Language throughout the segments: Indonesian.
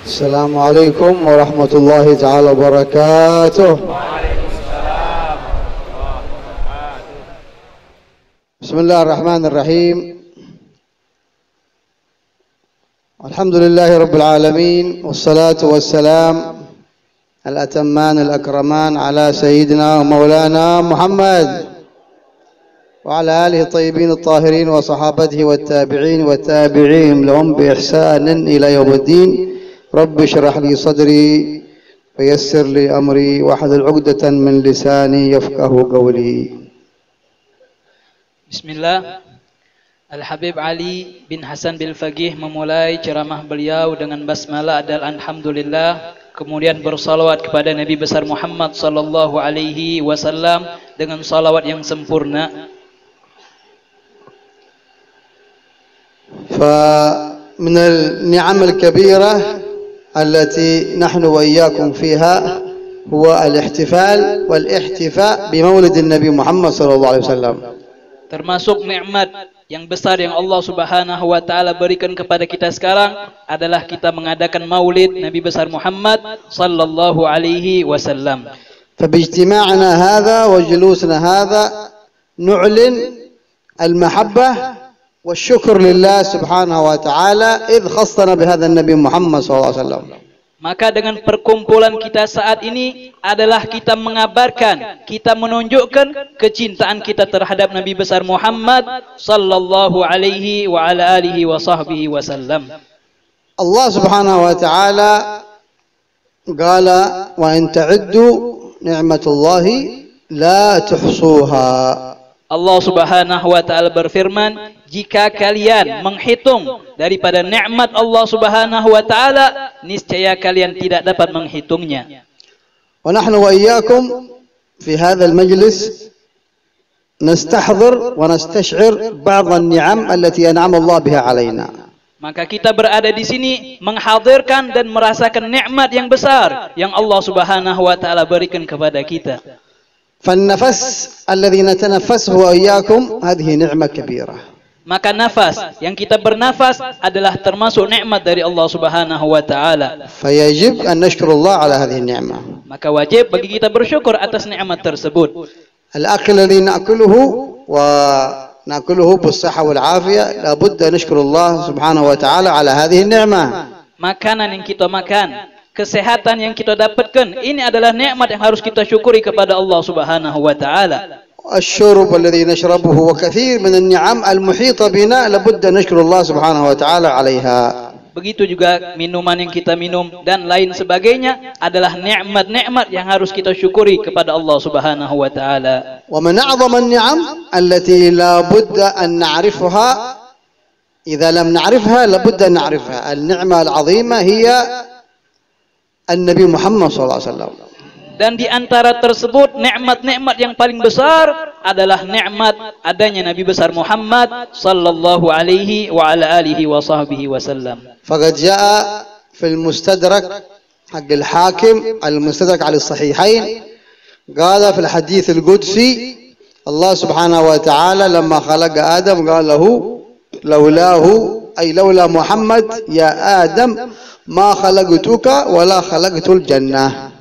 السلام عليكم ورحمة الله تعالى وبركاته. بسم الله الرحمن الرحيم. الحمد لله رب العالمين، والصلاة والسلام الأتمان الأكرمان على سيدنا ومولانا محمد وعلى آله الطيبين الطاهرين وصحابته والتابعين والتابعين لهم بإحسان إلى يوم الدين. رب اشرح لي صدري ويسر لي أمري واحلل عقدة من لساني يفقه قولي. Bismillah. Al-Habib Ali bin Hasan bil Faqih memulai ceramah beliau dengan basmalah dan alhamdulillah, kemudian bersalawat kepada Nabi besar Muhammad sallallahu alaihi wasallam dengan salawat yang sempurna. فمن النعم الكبيرة التي نحن وإياكم فيها هو الاحتفال والاحتفاء بمولد النبي محمد صلى الله عليه وسلم. Termasuk nikmat yang besar yang Allah Subhanahu wa taala berikan kepada kita sekarang adalah kita mengadakan maulid Nabi besar Muhammad sallallahu alaihi wasallam. فباجتماعنا هذا وجلوسنا هذا نعلن المحبة والشكر لله سبحانه وتعالى إذ خصنا بهذا النبي محمد صلى الله عليه وسلم. Maka dengan perkumpulan kita saat ini adalah kita mengabarkan, kita menunjukkan kecintaan kita terhadap Nabi besar Muhammad sallallahu alaihi wa ala alihi wa sahbihi wasallam. Allah subhanahu wa ta'ala qala wa in ta'uddu ni'matullahi la tuhsuha. Allah Subhanahu wa taala berfirman, jika kalian menghitung daripada nikmat Allah Subhanahu wa taala, niscaya kalian tidak dapat menghitungnya. Wa nahnu wa iyyakum fi hadzal majlis nastahdhir wa nastash'ir ba'd an-ni'am allati an'ama Allah biha 'alaina. Maka kita berada di sini menghadirkan dan merasakan nikmat yang besar yang Allah Subhanahu wa taala berikan kepada kita. فالنفس الذي نتنفسه وإياكم هذه نعمة كبيرة. Maka nafas yang kita bernafas adalah termasuk nikmat dari Allah Subhanahu wa taala. فيجب أن نشكر الله على هذه النعمة. Maka wajib bagi kita bersyukur atas nikmat tersebut. الأكل الذي نأكله ونأكله بالصحة والعافية لابد أن نشكر الله سبحانه وتعالى على هذه النعمة. Makanan yang kita makan, kesehatan yang kita dapatkan, ini adalah nikmat yang harus kita syukuri kepada Allah Subhanahu wa taala. الشرب الذي نشربه وكثير من النعم المحيطة بنا لابد أن نشكر الله سبحانه وتعالى عليها. Begitu juga minuman yang kita minum dan lain sebagainya adalah nikmat-nikmat yang harus kita syukuri kepada Allah Subhanahu wa taala. ومن أعظم النعم التي لابد أن نعرفها إذا لم نعرفها لابد أن نعرفها. النعمة العظيمة هي النبي محمد صلى الله عليه وسلم. Dan di antara tersebut nikmat-nikmat yang paling besar adalah nikmat adanya Nabi besar Muhammad sallallahu alaihi wa ala alihi wa sahbihi wasallam. فقد جاء في المستدرك حق الحاكم المستدرك على الصحيحين قال في الحديث القدسي الله سبحانه وتعالى لما خلق آدم قال له لولاه أي لولا محمد يا آدم ما خلقتك ولا خلقت الجنة.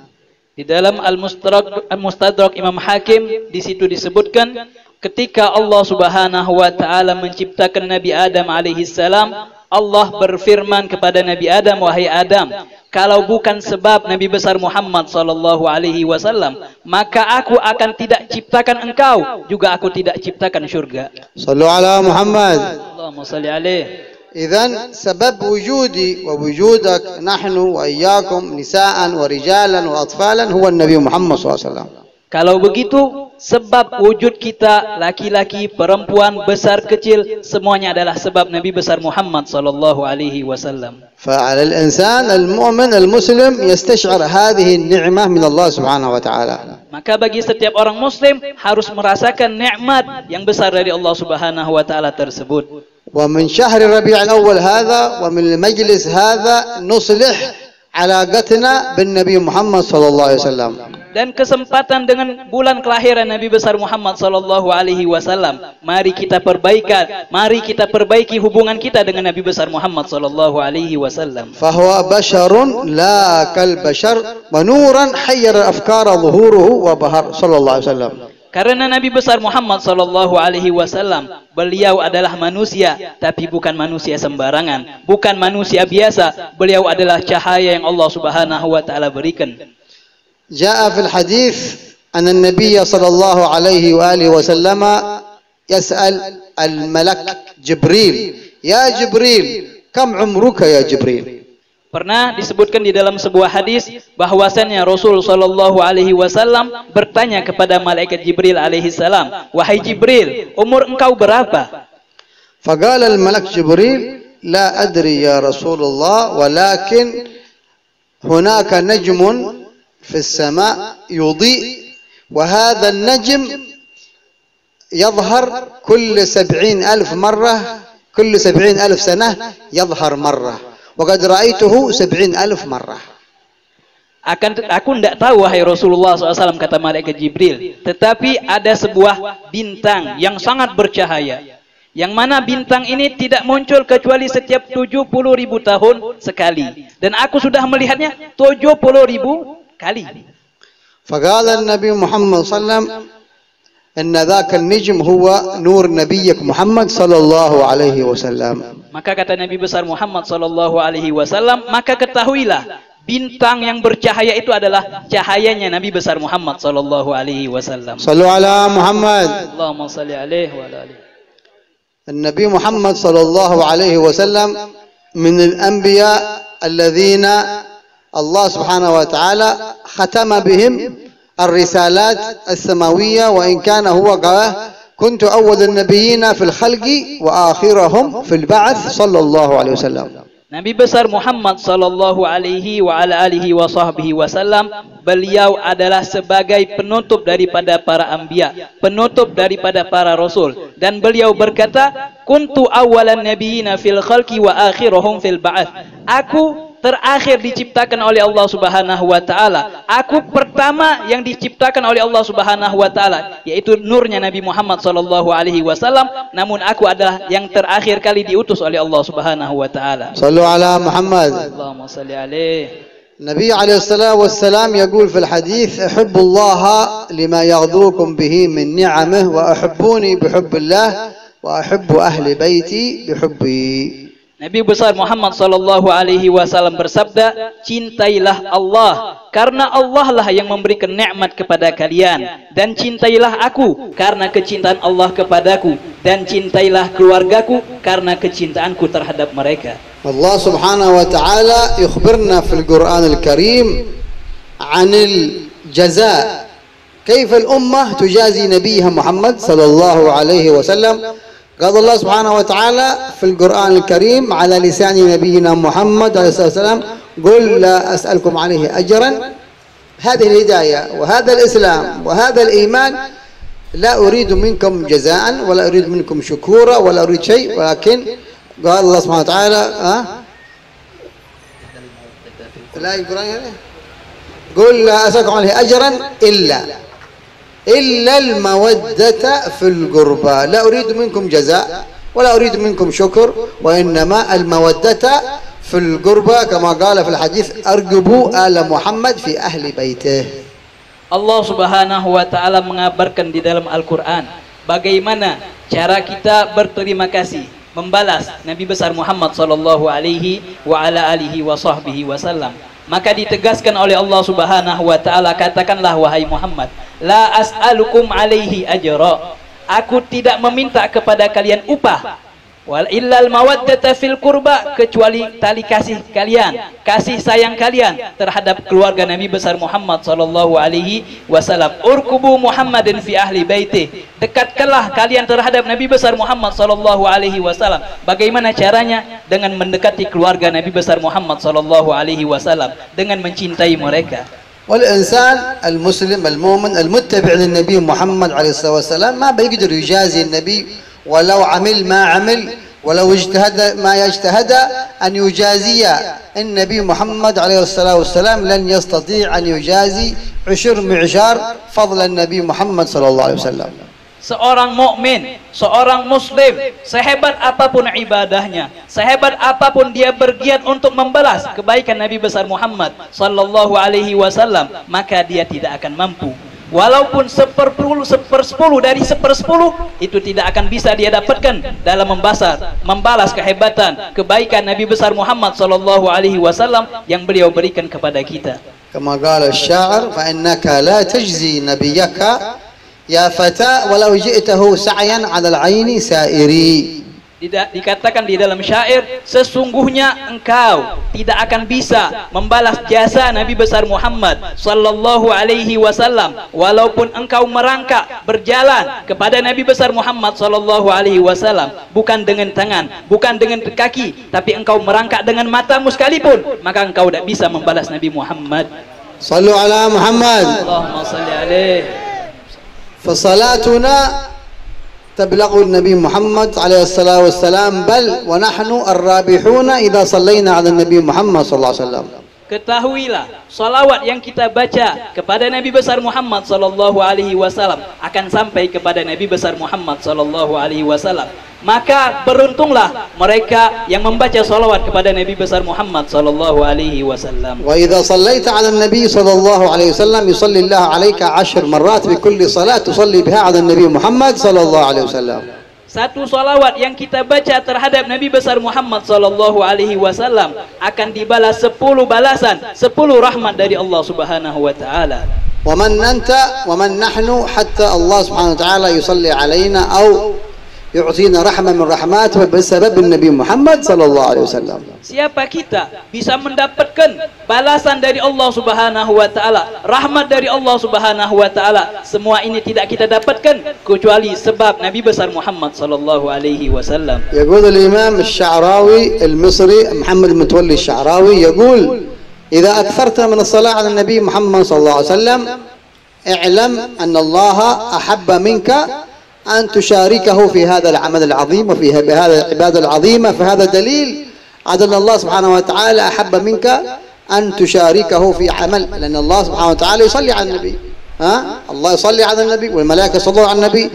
Di dalam Al-Mustadrak Imam Hakim di situ disebutkan ketika Allah Subhanahu wa taala menciptakan Nabi Adam alaihi salam, Allah berfirman kepada Nabi Adam, wahai Adam, kalau bukan sebab Nabi besar Muhammad sallallahu alaihi wasallam, maka aku akan tidak ciptakan engkau, juga aku tidak ciptakan syurga. Sallu ala Muhammad. Allahumma salli alaihi. إذن سبب وجودي ووجودك نحن وإياكم نساء ورجالا وأطفالا هو النبي محمد صلى الله عليه وسلم. Kalau begitu, sebab wujud kita laki-laki, perempuan, besar kecil, semuanya adalah sebab Nabi besar Muhammad sallallahu alaihi wasallam. فعلى الإنسان المؤمن المسلم يستشعر هذه النعمة من الله سبحانه وتعالى. Maka bagi setiap orang muslim harus merasakan nikmat yang besar dari Allah Subhanahu wa taala tersebut. ومن شهر ربيع الأول هذا ومن المجلس هذا نصلح علاقتنا بالنبي محمد صلى الله عليه وسلم. dan kesempatan dengan bulan kelahiran Nabi besar Muhammad sallallahu alaihi wasallam. Mari kita perbaiki hubungan kita dengan Nabi besar Muhammad sallallahu alaihi wasallam. Fahuwa basharun la kal bashar wa nuran hayyara afkara zuhuruhu wa bahar sallallahu alaihi wasallam. Karena Nabi besar Muhammad sallallahu alaihi wasallam, beliau adalah manusia, tapi bukan manusia sembarangan, bukan manusia biasa. Beliau adalah cahaya yang Allah Subhanahu wa taala berikan. جاء في الحديث أن النبي صلى الله عليه وآله وسلم يسأل الملك جبريل يا جبريل كم عمرك يا جبريل. Pernah disebutkan di dalam sebuah hadis bahwasannya Rasul sallallahu alaihi wasallam bertanya kepada malaikat Jibril alaihi salam, wahai Jibril, umur engkau berapa? فقال الملك جبريل لا أدري يا رسول الله ولكن هناك نجم في السماء يضيء وهذا النجم يظهر كل 70,000 مرة كل 70,000 سنة يظهر مرة وقد رأيته 70,000 مرة. Aku tidak tahu wahai Rasulullah SAW, kata malaikat Jibril, tetapi ada sebuah bintang yang sangat bercahaya, yang mana bintang ini tidak muncul kecuali setiap 70.000 tahun sekali, dan aku sudah melihatnya 70.000 kali. فقال النبي محمد صلى الله عليه وسلم إن ذاك النجم هو نور نبيك محمد صلى الله عليه وسلم. Maka kata Nabi besar Muhammad sallallahu alaihi wasallam, maka ketahuilah bintang yang bercahaya itu adalah cahayanya Nabi besar Muhammad sallallahu alaihi wasallam. صلوا على محمد. Allahumma salli alaihi wa ala alihi. النبي محمد صلى الله عليه وسلم من الأنبياء الذين الله سبحانه وتعالى ختم بهم الرسالات السماوية وإن كان هو قال كنت أول النبيين في الخلق وآخرهم في البعث صلى الله عليه وسلم. Nabi besar Muhammad sallallahu alaihi wa ala alihi wa sahbihi wasallam, beliau adalah sebagai penutup daripada para anbiya, penutup daripada para rasul, dan beliau berkata, kuntu awalan nabiyina fil khalqi wa akhiruhum fil ba'ats. Aku terakhir diciptakan oleh Allah Subhanahu wa taala. Aku pertama yang diciptakan oleh Allah Subhanahu wa taala, yaitu nurnya Nabi Muhammad sallallahu alaihi wasallam, namun aku adalah yang terakhir kali diutus oleh Allah Subhanahu wa taala. Sallu ala Muhammad. Allahumma salli alaihi. النبي عليه الصلاة والسلام يقول في الحديث احبوا الله لما يغدوكم به من نعمه وأحبوني بحب الله وأحب أهل بيتي بحبي. Nabi besar Muhammad sallallahu alaihi wasallam bersabda, cintailah Allah karena Allah lah yang memberikan nikmat kepada kalian, dan cintailah aku karena kecintaan Allah kepadaku, dan cintailah keluargaku karena kecintaanku terhadap mereka. Allah subhanahu wa ta'ala يخبرنا في القرآن الكريم عن الجزاء كيف الأمة تجازي نبيها محمد صلى الله عليه وسلم. قال الله سبحانه وتعالى في القرآن الكريم على لسان نبينا محمد عليه الصلاة والسلام قل لا أسألكم عليه أجرا. هذه الهداية وهذا الإسلام وهذا الإيمان لا أريد منكم جزاء ولا أريد منكم شكورا ولا أريد شيء، ولكن قال الله سبحانه وتعالى لا قل لا أسألكم عليه أجرا إلا المودة في القربى، لا أريد منكم جزاء ولا أريد منكم شكر وإنما المودة في القربى كما قال في الحديث أرجبوا آل محمد في أهل بيته. Allah Subhanahu wa taala mengabarkan di dalam Al-Qur'an bagaimana cara kita berterima kasih, membalas Nabi besar Muhammad sallallahu alaihi wa ala alihi wa sahbihi wasallam. Maka ditegaskan oleh Allah Subhanahu wa taala, katakanlah wahai Muhammad, la as'alukum alaihi ajra. Aku tidak meminta kepada kalian upah, wal illal mawaddata fil qurba, kecuali tali kasih kalian, kasih sayang kalian terhadap keluarga Nabi besar Muhammad sallallahu alaihi wasallam. Urkubu Muhammadin fi ahli baiti, dekatkanlah kalian terhadap Nabi besar Muhammad sallallahu alaihi wasallam. Bagaimana caranya? Dengan mendekati keluarga Nabi besar Muhammad sallallahu alaihi wasallam, dengan mencintai mereka. والإنسان المسلم المؤمن المتبع للنبي محمد عليه الصلاة والسلام ما بيقدر يجازي النبي ولو عمل ما عمل ولو اجتهد ما يجتهد أن يجازي النبي محمد عليه الصلاة والسلام لن يستطيع أن يجازي عشر معشار فضل النبي محمد صلى الله عليه وسلم. Seorang mukmin, seorang muslim, sehebat apapun ibadahnya, sehebat apapun dia bergiat untuk membalas kebaikan Nabi besar Muhammad sallallahu alaihi wasallam, maka dia tidak akan mampu. Walaupun sepersepuluh dari sepersepuluh, itu tidak akan bisa dia dapatkan dalam membalas kehebatan kebaikan Nabi besar Muhammad sallallahu alaihi wasallam yang beliau berikan kepada kita. Kama qala asy-sya'ir fa innaka la tajzi nabiyyaka ya fata walau ji'tahu sa'yan 'ala al-'aini sa'iri. Dikatakan di dalam syair, sesungguhnya engkau tidak akan bisa membalas jasa Nabi besar Muhammad sallallahu alaihi wasallam walaupun engkau merangkak berjalan kepada Nabi besar Muhammad sallallahu alaihi wasallam bukan dengan tangan, bukan dengan kaki, tapi engkau merangkak dengan matamu sekalipun, maka engkau tidak bisa membalas Nabi Muhammad. Sallu ala Muhammad. Allahumma salli alaihi. فصلاتنا تبلغ النبي محمد عليه الصلاة والسلام بل ونحن الرابحون إذا صلينا على النبي محمد صلى الله عليه وسلم. Ketahuilah, salawat yang kita baca kepada Nabi besar Muhammad sallallahu alaihi wasallam akan sampai kepada Nabi besar Muhammad sallallahu alaihi wasallam. Maka beruntunglah mereka yang membaca salawat kepada Nabi besar Muhammad sallallahu alaihi wasallam. Wa idza sallaita 'ala an-nabi sallallahu alaihi wasallam yusalli Allah 'alaika 10 marrat bi kulli salat tusalli biha 'ala an-nabi Muhammad sallallahu alaihi wasallam. Satu salawat yang kita baca terhadap Nabi besar Muhammad sallallahu alaihi wasallam akan dibalas 10 balasan, 10 rahmat dari Allah Subhanahu wa taala. Wa man anta wa man nahnu hatta Allah Subhanahu wa taala yusalli alaina aw yu'tina rahmah min rahmatihi bisabab Nabi Muhammad sallallahu alaihi wasallam. Siapa kita bisa mendapatkan balasan dari Allah Subhanahu wa taala, rahmat dari Allah Subhanahu wa taala? Semua ini tidak kita dapatkan kecuali sebab Nabi besar Muhammad sallallahu alaihi wasallam. يقول الإمام الشعراوي المصري محمد المتولي الشعراوي يقول إذا أكثرت من الصلاة على النبي محمد صلى الله عليه وسلم اعلم أن الله أحب منك أن تشاركه في هذا العمل العظيم وفي هذه العبادة العظيمة، فهذا دليل على أن الله سبحانه وتعالى أحب منك أن تشاركه في عمل، لأن الله سبحانه وتعالى يصلي على النبي، الله يصلي على النبي والملائكة يصلون على النبي.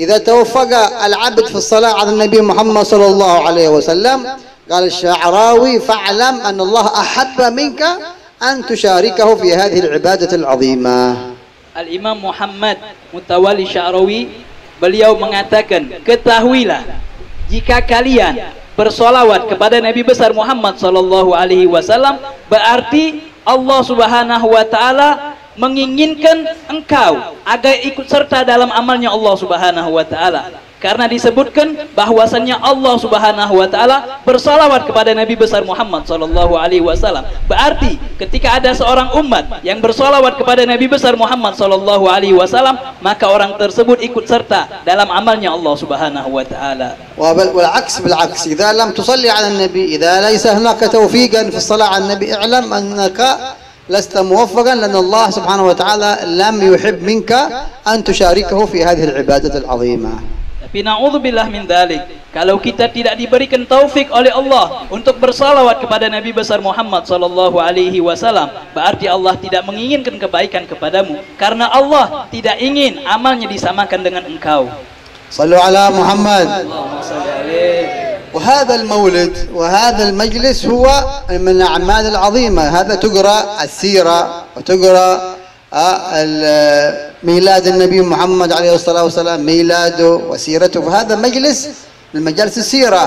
إذا توفق العبد في الصلاة على النبي محمد صلى الله عليه وسلم قال الشعراوي فاعلم أن الله أحب منك أن تشاركه في هذه العبادة العظيمة. Al-Imam Muhammad Mutawalli Sya'rawi beliau mengatakan, ketahuilah jika kalian bersolawat kepada Nabi besar Muhammad sallallahu alaihi wasallam, berarti Allah Subhanahu wa taala menginginkan engkau agar ikut serta dalam amalnya Allah Subhanahu wa taala. Karena disebutkan bahwasannya Allah Subhanahu wa taala bersalawat kepada Nabi besar Muhammad sallallahu alaihi wasallam. Berarti ketika ada seorang umat yang bersalawat kepada Nabi besar Muhammad sallallahu alaihi wasallam, maka orang tersebut ikut serta dalam amalnya Allah Subhanahu wa taala. والعكس بالعكس، إذا لم تصلي على النبي، إذا ليس هناك توفيقا في الصلاة على النبي، اعلم أنك لست موفقا، لأن الله سبحانه وتعالى لم يحب منك أن تشاركه في هذه العبادة العظيمة. Tapi na'udzubillah min dzalik, kalau kita tidak diberikan taufik oleh Allah untuk bersalawat kepada Nabi besar Muhammad sallallahu alaihi wasallam, berarti Allah tidak menginginkan kebaikan kepadamu, karena Allah tidak ingin amalnya disamakan dengan engkau. Sallu ala Muhammad. Allahumma shalli alaihi. وهذا المولد وهذا المجلس هو من الأعمال العظيمة. هذا تقرأ السيرة وتقرأ ميلاد النبي محمد عليه الصلاة والسلام، ميلاده وسيرته، فهذا مجلس من مجالس السيرة،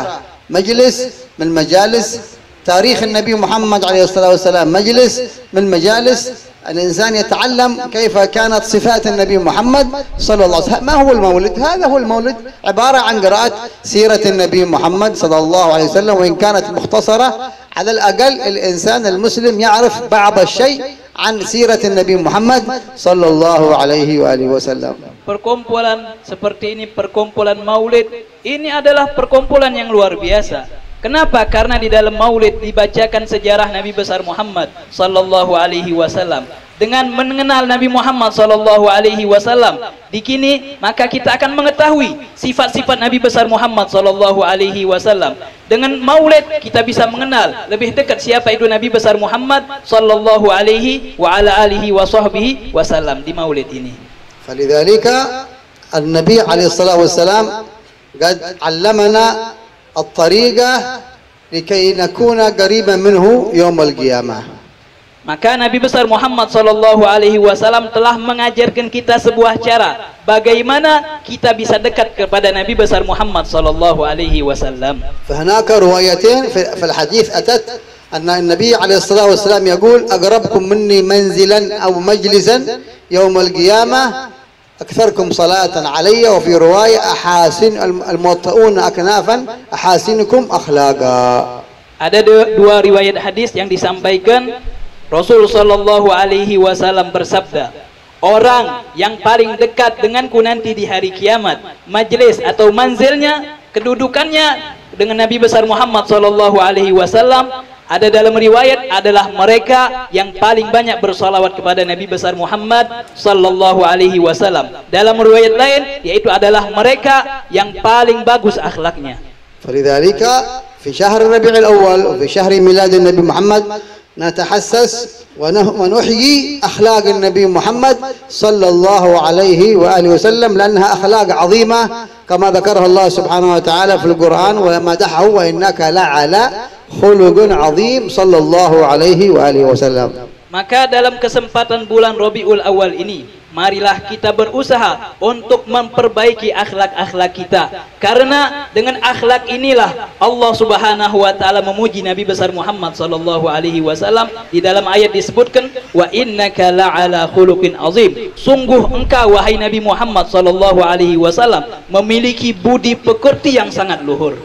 مجلس من مجالس تاريخ النبي محمد عليه الصلاة والسلام، مجلس من مجالس الإنسان يتعلم كيف كانت صفات النبي محمد صلى الله عليه وسلم. ما هو المولد؟ هذا هو المولد، عبارة عن قراءة سيرة النبي محمد صلى الله عليه وسلم، وإن كانت مختصرة على الأقل الإنسان المسلم يعرف بعض الشيء عن سيرة النبي محمد صلى الله عليه وآله وسلم. Perkumpulan seperti ini, perkumpulan maulid, ini adalah perkumpulan yang luar biasa. Kenapa? Karena di dalam maulid dibacakan sejarah Nabi besar Muhammad sallallahu alaihi wasallam, dengan mengenal Nabi Muhammad sallallahu alaihi wasallam dikini, maka kita akan mengetahui sifat-sifat Nabi besar Muhammad sallallahu alaihi wasallam. Dengan maulid kita bisa mengenal lebih dekat siapa itu Nabi besar Muhammad sallallahu alaihi wa ala alihi wa sahbihi wasallam di maulid ini. Falidzalika an-nabi alaihi salatu wassalam qad 'allamana at-tariqah likay nakuna qariban minhu yaum al-qiyamah. Maka Nabi besar Muhammad sallallahu alaihi wasallam telah mengajarkan kita sebuah cara bagaimana kita bisa dekat kepada Nabi besar Muhammad sallallahu alaihi wasallam. فهناك روايتين في الحديث أتت أن النبي عليه الصلاة والسلام يقول أقربكم مني منزلا أو مجلسا يوم القيامة أكثركم صلاة علي، وفي رواية أحاسن الموطئون أكنافا أحاسنكم أخلاقا. Ada dua riwayat hadis yang disampaikan Rasul sallallahu alaihi wasallam bersabda, orang yang paling dekat denganku nanti di hari kiamat, majlis atau manzilnya, kedudukannya dengan Nabi besar Muhammad sallallahu alaihi wasallam, ada dalam riwayat adalah mereka yang paling banyak bersalawat kepada Nabi besar Muhammad sallallahu alaihi wasallam. Dalam riwayat lain yaitu adalah mereka yang paling bagus akhlaknya. فلذلك في شهر ربيع الأول وفي شهر ميلاد النبي محمد نتحسس ونحيي أخلاق النبي محمد صلى الله عليه وآله وسلم، لأنها أخلاق عظيمة كما ذكرها الله سبحانه وتعالى في القرآن ومدحه وإنك لعلى خلق عظيم صلى الله عليه وآله وسلم. Maka dalam kesempatan bulan Rabiul Awal ini, marilah kita berusaha untuk memperbaiki akhlak-akhlak kita. Karena dengan akhlak inilah Allah Subhanahu wa taala memuji Nabi besar Muhammad sallallahu alaihi wasallam. Di dalam ayat disebutkan, wa innaka la'ala khuluqin azim. Sungguh engkau wahai Nabi Muhammad sallallahu alaihi wasallam memiliki budi pekerti yang sangat luhur.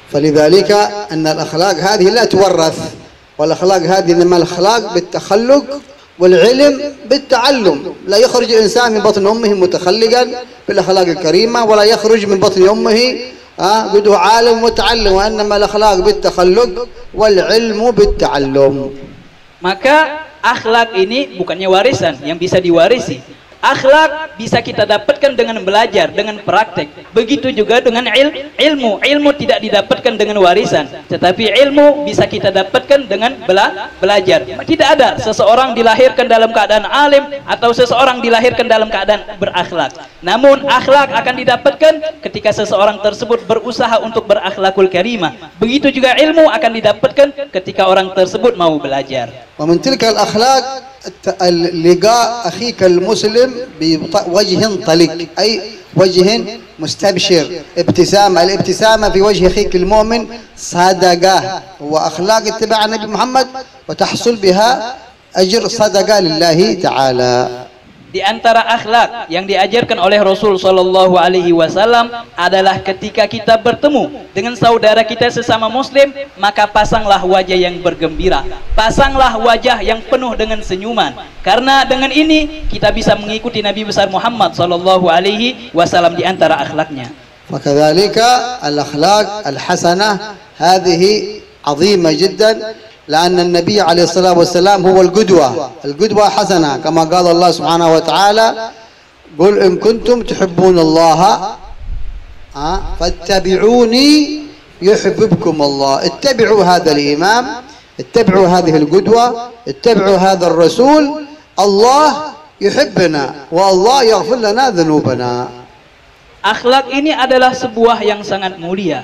فلذلك أن الأخلاق هذه لا تورث، والأخلاق هذه إنما الأخلاق بالتخلق والعلم بالتعلم. لا يخرج الإنسان من بطن أمه متخلقا بالأخلاق الكريمة، ولا يخرج من بطن أمه قد هو عالم متعلم، وإنما الأخلاق بالتخلق والعلم بالتعلم. Maka akhlak ini bukannya warisan yang bisa diwarisi. Akhlak bisa kita dapatkan dengan belajar, dengan praktek. Begitu juga dengan ilmu. Ilmu tidak didapatkan dengan warisan, tetapi ilmu bisa kita dapatkan dengan belajar. Tidak ada seseorang dilahirkan dalam keadaan alim atau seseorang dilahirkan dalam keadaan berakhlak. Namun akhlak akan didapatkan ketika seseorang tersebut berusaha untuk berakhlakul karimah. Begitu juga ilmu akan didapatkan ketika orang tersebut mau belajar. ومن تلك الأخلاق لقاء أخيك المسلم بوجه طلق، أي وجه مستبشر، الابتسامة في وجه أخيك المؤمن صدقة، وأخلاق اتباع النبي محمد وتحصل بها أجر صدقة لله تعالى. Di antara akhlak yang diajarkan oleh Rasul sallallahu alaihi wasallam adalah ketika kita bertemu dengan saudara kita sesama muslim, maka pasanglah wajah yang bergembira, pasanglah wajah yang penuh dengan senyuman. Karena dengan ini kita bisa mengikuti Nabi besar Muhammad sallallahu alaihi wasallam di antara akhlaknya. وكذلك الأخلاق الحسنة هذه عظيمة جدا، لأن النبي عليه الصلاة والسلام هو القدوة حسنة، كما قال الله سبحانه وتعالى قل إن كنتم تحبون الله فاتبعوني يحببكم الله. اتبعوا هذا الإمام، اتبعوا هذه القدوة، اتبعوا هذا الرسول. الله يحبنا والله يغفر لنا ذنوبنا. Akhlak ini adalah sebuah yang sangat mulia.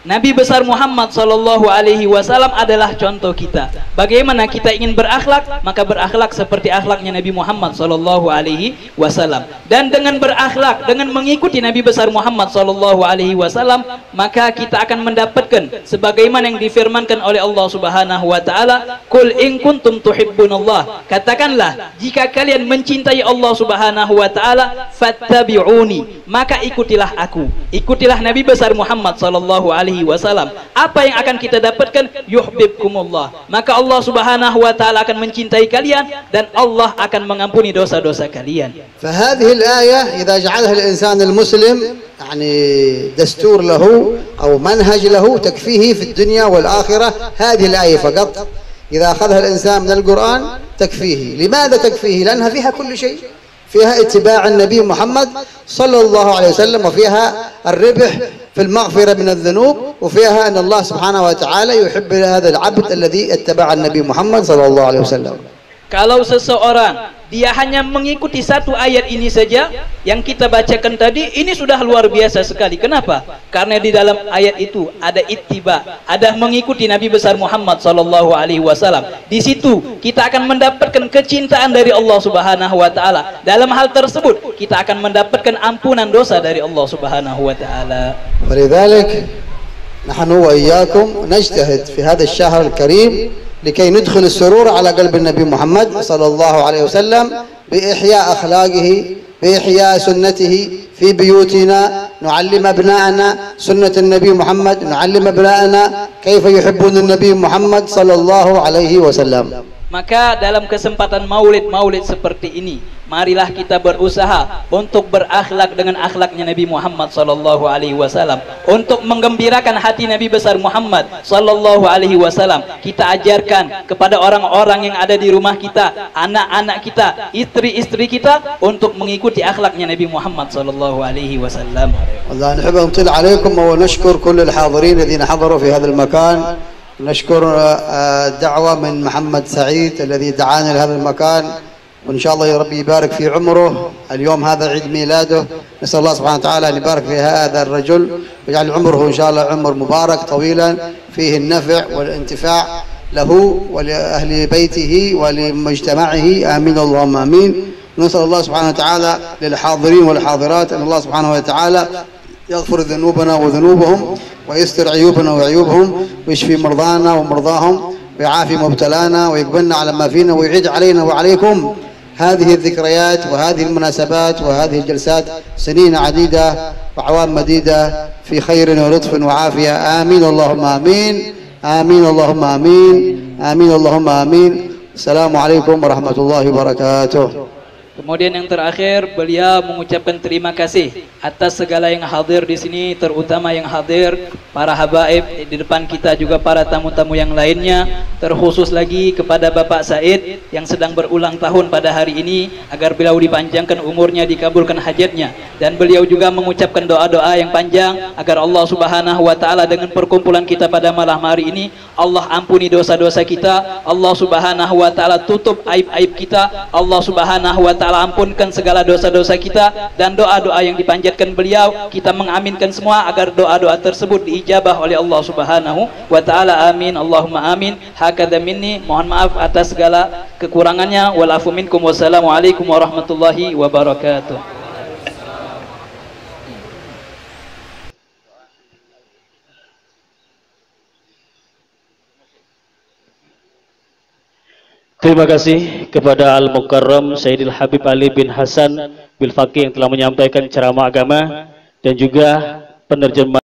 Nabi besar Muhammad sallallahu alaihi wasallam adalah contoh kita. Bagaimana kita ingin berakhlak, maka berakhlak seperti akhlaknya Nabi Muhammad sallallahu alaihi wasallam. Dan dengan berakhlak, dengan mengikuti Nabi besar Muhammad sallallahu alaihi wasallam, maka kita akan mendapatkan sebagaimana yang difirmankan oleh Allah Subhanahu wa taala, "Qul in kuntum tuhibbunallah." Katakanlah, jika kalian mencintai Allah Subhanahu wa taala, fattabi'uni, maka ikutilah aku. Ikutilah Nabi besar Muhammad sallallahu alaihi wasallam. Apa yang akan kita dapatkan? Yuhibbukumullah. Maka Allah Subhanahu wa taala akan mencintai kalian dan Allah akan mengampuni dosa-dosa kalian. فهذه الآية إذا جعلها الإنسان المسلم يعني دستور له أو منهج له تكفيه في الدنيا والآخرة، هذه الآية فقط إذا أخذها الإنسان من القرآن تكفيه. لماذا تكفيه؟ لأنها فيها كل شيء، فيها اتباع النبي محمد صلى الله عليه وسلم، وفيها الربح في المغفرة من الذنوب، وفيها أن الله سبحانه وتعالى يحب هذا العبد الذي اتبع النبي محمد صلى الله عليه وسلم. Kalau seseorang dia hanya mengikuti satu ayat ini saja yang kita bacakan tadi, ini sudah luar biasa sekali. Kenapa? Karena di dalam ayat itu ada ittiba, ada mengikuti Nabi besar Muhammad sallallahu alaihi wasallam. Di situ kita akan mendapatkan kecintaan dari Allah Subhanahu wa taala. Dalam hal tersebut kita akan mendapatkan ampunan dosa dari Allah Subhanahu wa taala. ولذلك نحن وإياكم نجتهد في هذا الشهر الكريم لكي ندخل السرور على قلب النبي محمد صلى الله عليه وسلم بإحياء أخلاقه، بإحياء سنته في بيوتنا، نعلم أبناءنا سنة النبي محمد، نعلم أبناءنا كيف يحبون النبي محمد صلى الله عليه وسلم. Maka dalam kesempatan maulid seperti ini, marilah kita berusaha untuk berakhlak dengan akhlaknya Nabi Muhammad sallallahu alaihi wasallam, untuk menggembirakan hati Nabi besar Muhammad sallallahu alaihi wasallam. Kita ajarkan kepada orang-orang yang ada di rumah kita, anak-anak kita, istri-istri kita, untuk mengikuti akhlaknya Nabi Muhammad sallallahu alaihi wasallam. والله نحب نطلع عليكم ونشكر كل الحاضرين الذين حضروا في هذا المكان. نشكر الدعوة من محمد سعيد الذي دعانا لهذا المكان، وإن شاء الله يا رب يبارك في عمره. اليوم هذا عيد ميلاده، نسأل الله سبحانه وتعالى أن يبارك في هذا الرجل ويجعل عمره إن شاء الله عمر مبارك طويلا فيه النفع والانتفاع له ولأهل بيته ولمجتمعه، آمين اللهم آمين. نسأل الله سبحانه وتعالى للحاضرين والحاضرات أن الله سبحانه وتعالى يغفر ذنوبنا وذنوبهم ويستر عيوبنا وعيوبهم ويشفي مرضانا ومرضاهم ويعافي مبتلانا ويقبلنا على ما فينا ويعيد علينا وعليكم هذه الذكريات وهذه المناسبات وهذه الجلسات سنين عديدة وأعوام مديدة في خير ولطف وعافية، آمين اللهم آمين، آمين اللهم آمين، آمين اللهم آمين. السلام عليكم ورحمة الله وبركاته. Kemudian yang terakhir, beliau mengucapkan terima kasih atas segala yang hadir di sini, terutama yang hadir para habaib di depan kita, juga para tamu-tamu yang lainnya, terkhusus lagi kepada Bapak Said yang sedang berulang tahun pada hari ini, agar beliau dipanjangkan umurnya, dikabulkan hajatnya, dan beliau juga mengucapkan doa-doa yang panjang agar Allah Subhanahu wa taala dengan perkumpulan kita pada malam hari ini, Allah ampuni dosa-dosa kita, Allah Subhanahu wa taala tutup aib-aib kita, Allah Subhanahu wa taala ampunkan segala dosa-dosa kita, dan doa-doa yang dipanjatkan beliau kita mengaminkan semua agar doa-doa tersebut diijabah oleh Allah Subhanahu wa taala. Amin Allahumma amin. Hakadha minni, mohon maaf atas segala kekurangannya. Wal afu minkum. Wassalamualaikum warahmatullahi wabarakatuh. Terima kasih kepada Al-Mukarram Sayyidil Habib Ali bin Hasan Bil Faqih yang telah menyampaikan ceramah agama dan juga penerjemah